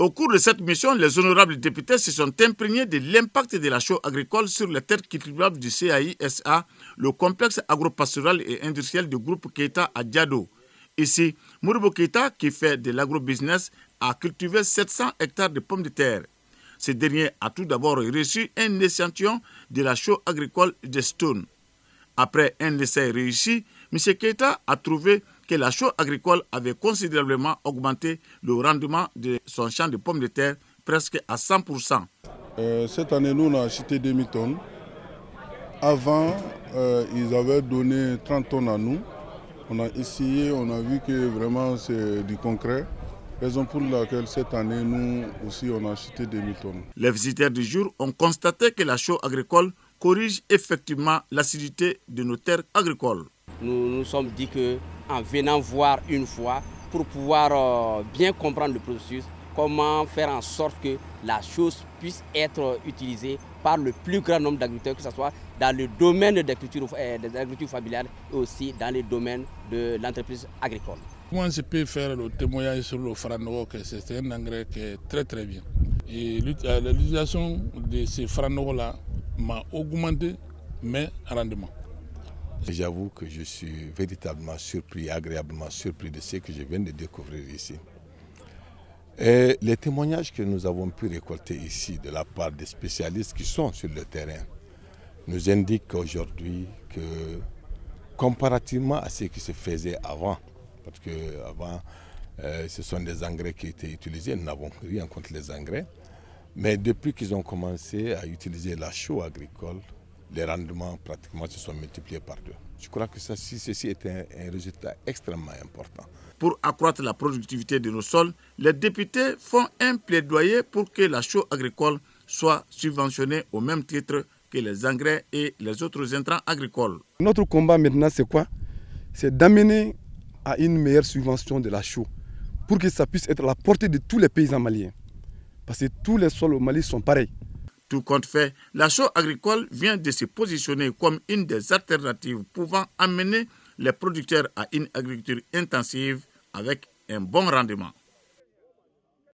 Au cours de cette mission, les honorables députés se sont imprégnés de l'impact de la chaux agricole sur les terres cultivables du CAI-SA, le complexe agropastoral et industriel du groupe Keita à Diado. Ici, Modibo Keita, qui fait de l'agrobusiness, a cultivé 700 hectares de pommes de terre. Ce dernier a tout d'abord reçu un échantillon de la chaux agricole de Stone. Après un essai réussi, M. Keita a trouvé que la chaux agricole avait considérablement augmenté le rendement de son champ de pommes de terre presque à 100%. Cette année, nous, on a acheté 2000 tonnes. Avant, ils avaient donné 30 tonnes à nous. On a essayé, on a vu que vraiment c'est du concret. Raison pour laquelle cette année, nous aussi, on a acheté 2000 tonnes. Les visiteurs du jour ont constaté que la chaux agricole corrige effectivement l'acidité de nos terres agricoles. Nous nous sommes dit qu'en venant voir une fois, pour pouvoir bien comprendre le processus, comment faire en sorte que la chose puisse être utilisée par le plus grand nombre d'agriculteurs, que ce soit dans le domaine des agricultures familiales et aussi dans le domaine de l'entreprise agricole. Moi, je peux faire le témoignage sur le Franoro, que c'est un engrais qui est très très bien. Et l'utilisation de ces Franoro-là m'a augmenté mes rendements. J'avoue que je suis véritablement surpris, agréablement surpris de ce que je viens de découvrir ici. Et les témoignages que nous avons pu récolter ici de la part des spécialistes qui sont sur le terrain nous indiquent aujourd'hui que comparativement à ce qui se faisait avant, parce qu'avant ce sont des engrais qui étaient utilisés, nous n'avons rien contre les engrais, mais depuis qu'ils ont commencé à utiliser la chaux agricole, les rendements pratiquement se sont multipliés par deux. Je crois que ceci est un résultat extrêmement important. Pour accroître la productivité de nos sols, les députés font un plaidoyer pour que la chaux agricole soit subventionnée au même titre que les engrais et les autres intrants agricoles. Notre combat maintenant, c'est quoi? C'est d'amener à une meilleure subvention de la chaux pour que ça puisse être à la portée de tous les paysans maliens. Parce que tous les sols au Mali sont pareils. Tout compte fait, la chaux agricole vient de se positionner comme une des alternatives pouvant amener les producteurs à une agriculture intensive avec un bon rendement.